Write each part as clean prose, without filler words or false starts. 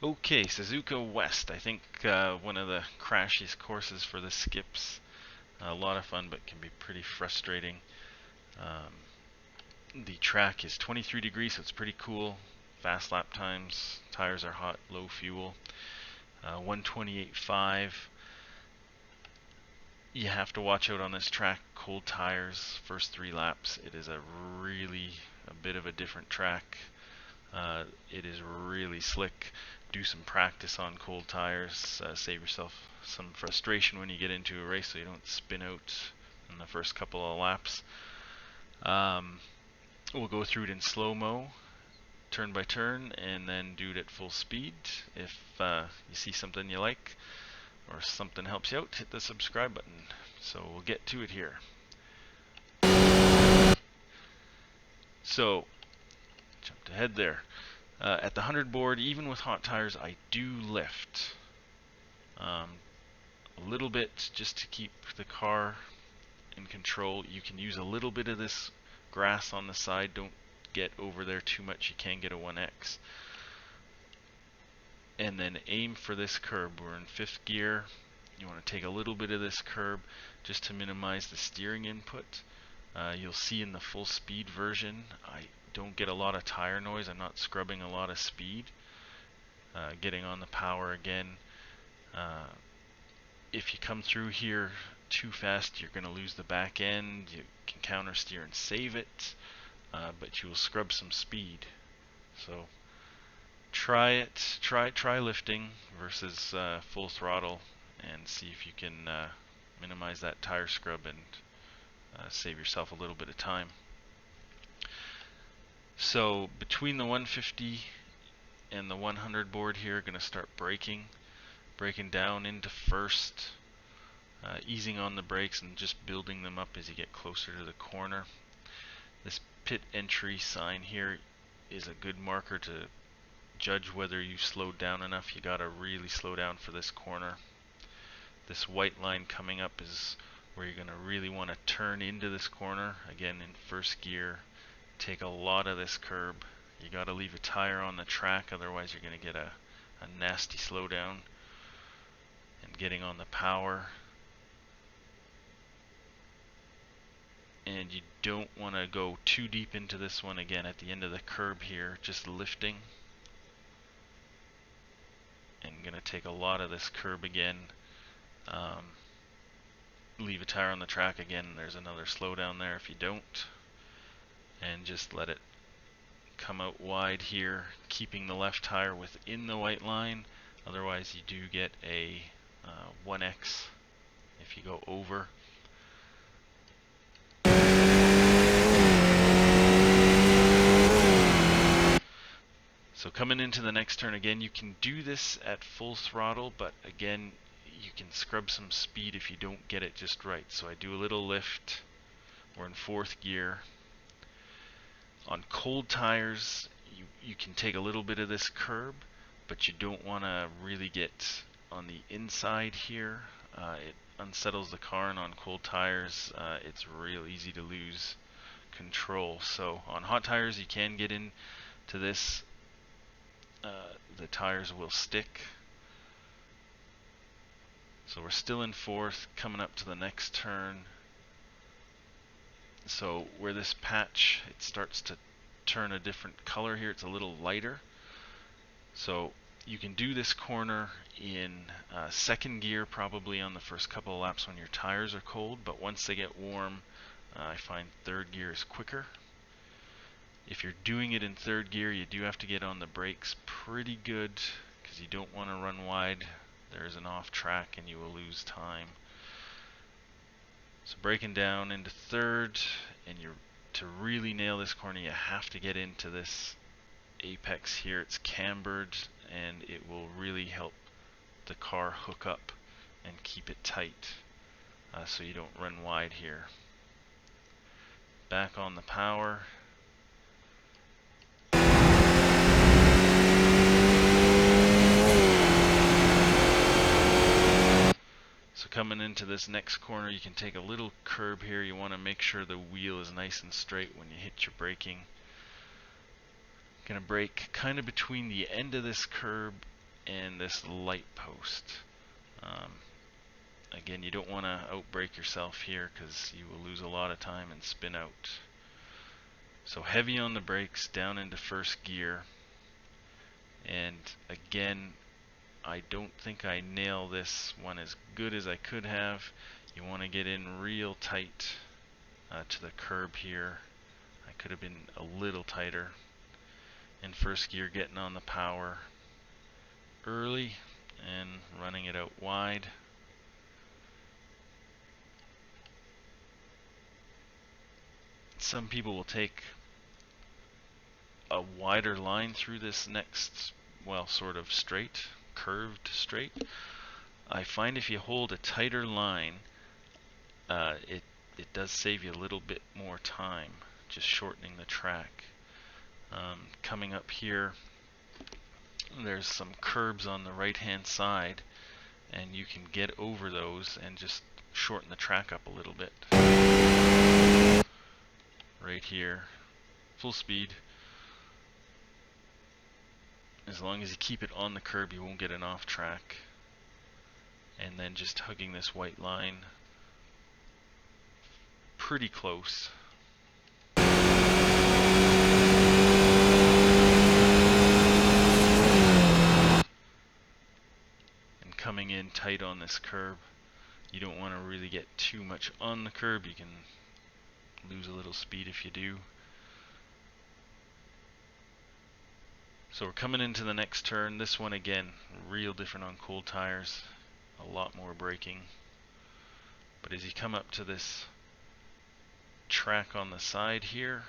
Okay, Suzuka West. I think one of the crashiest courses for the skips. A lot of fun, but can be pretty frustrating. The track is 23 degrees, so it's pretty cool. Fast lap times, tires are hot, low fuel. 128.5. You have to watch out on this track. Cold tires, first 3 laps. It is a bit of a different track. It is really slick. Do some practice on cold tires. Save yourself some frustration when you get into a race so you don't spin out in the first couple of laps. We'll go through it in slow-mo, turn by turn, and then do it at full speed. If you see something you like or something helps you out, hit the subscribe button. So we'll get to it here. So, jumped ahead there. At the 100 board, even with hot tires, I do lift a little bit just to keep the car in control. You can use a little bit of this grass on the side. Don't get over there too much. You can get a 1X. And then aim for this curb. We're in 5th gear. You want to take a little bit of this curb just to minimize the steering input. You'll see in the full speed version, I don't get a lot of tire noise. I'm not scrubbing a lot of speed. Getting on the power again. If you come through here too fast, you're going to lose the back end. You can counter steer and save it, but you will scrub some speed. So try it. Try lifting versus full throttle, and see if you can minimize that tire scrub and save yourself a little bit of time. So between the 150 and the 100 board here, going to start braking down into first, easing on the brakes and just building them up as you get closer to the corner. This pit entry sign here is a good marker to judge whether you slowed down enough. You gotta really slow down for this corner. This white line coming up is where you're gonna really want to turn into this corner. Again, in 1st gear, take a lot of this curb. You gotta leave a tire on the track, otherwise you're gonna get a nasty slowdown. And getting on the power. And you don't want to go too deep into this one. Again, at the end of the curb here, just lifting. And I'm going to take a lot of this curb again. Leave a tire on the track again. There's another slowdown there if you don't. And just let it come out wide here, keeping the left tire within the white line. Otherwise, you do get a 1X if you go over. So coming into the next turn, again, you can do this at full throttle, but again, you can scrub some speed if you don't get it just right. So I do a little lift. We're in 4th gear. On cold tires, you can take a little bit of this curb, but you don't want to really get on the inside here. It unsettles the car, and on cold tires, it's real easy to lose control. So on hot tires, you can get into this. The tires will stick. So we're still in 4th, coming up to the next turn. So where this patch, it starts to turn a different color here. It's a little lighter. So you can do this corner in 2nd gear, probably on the first couple of laps when your tires are cold, but once they get warm, I find 3rd gear is quicker. If you're doing it in 3rd gear, you do have to get on the brakes pretty good because you don't want to run wide. There's an off track and you will lose time. So braking down into 3rd, and to really nail this corner, you have to get into this apex here. It's cambered, and it will really help the car hook up and keep it tight so you don't run wide here. Back on the power. So coming into this next corner, you can take a little curb here. You want to make sure the wheel is nice and straight when you hit your braking. Gonna brake kind of between the end of this curb and this light post. Again, you don't want to outbrake yourself here because you will lose a lot of time and spin out. So heavy on the brakes, down into first gear. And again, I don't think I nail this one as good as I could have. You want to get in real tight to the curb here. I could have been a little tighter. In first gear, getting on the power early and running it out wide. Some people will take a wider line through this next, well, sort of straight, curved straight. I find if you hold a tighter line, it does save you a little bit more time, just shortening the track. Coming up here, there's some curbs on the right hand side, and you can get over those and just shorten the track up a little bit. Right here, full speed. As long as you keep it on the curb, you won't get an off track. And then just hugging this white line pretty close. And coming in tight on this curb. You don't want to really get too much on the curb. You can lose a little speed if you do. So we're coming into the next turn. This one again, real different on cold tires. A lot more braking. But as you come up to this track on the side here,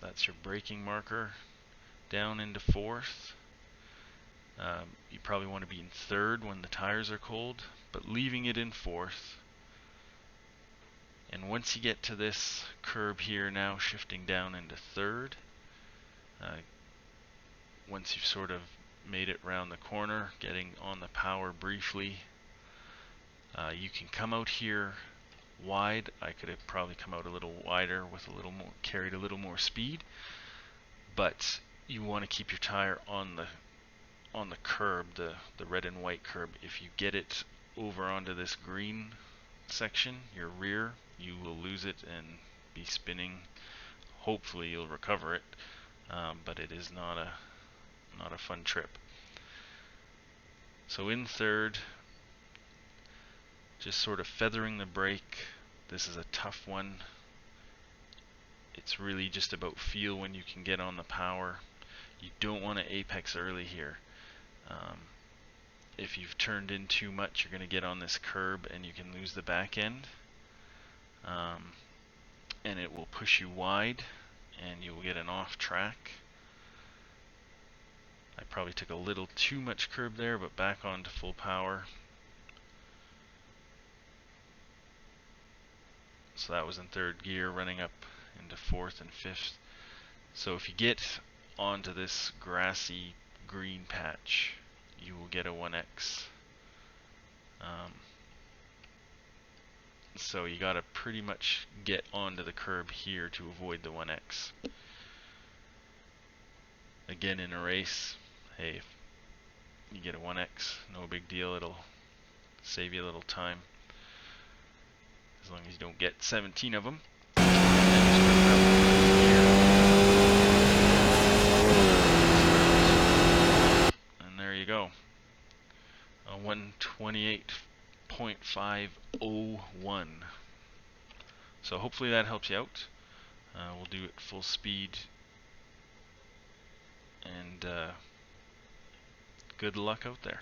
that's your braking marker. Down into fourth. You probably want to be in third when the tires are cold, but leaving it in fourth. And once you get to this curb here now, shifting down into third, once you've sort of made it round the corner, getting on the power briefly, you can come out here wide. I could have probably come out a little wider with a little more, carried a little more speed, but you want to keep your tire on the curb, the red and white curb. If you get it over onto this green section, your rear, you will lose it and be spinning. Hopefully you'll recover it, but it is not a fun trip. So in third, just sort of feathering the brake. This is a tough one. It's really just about feel when you can get on the power. You don't want to apex early here. If you've turned in too much, you're going to get on this curb and you can lose the back end. And it will push you wide and you will get an off track. I probably took a little too much curb there, but back on to full power. So that was in third gear, running up into fourth and fifth. So if you get onto this grassy green patch, you will get a 1X. So you gotta pretty much get onto the curb here to avoid the 1X. Again, in a race, hey, if you get a 1X, no big deal, it'll save you a little time. As long as you don't get 17 of them. And there you go. A 128.501. So hopefully that helps you out. We'll do it full speed. And good luck out there.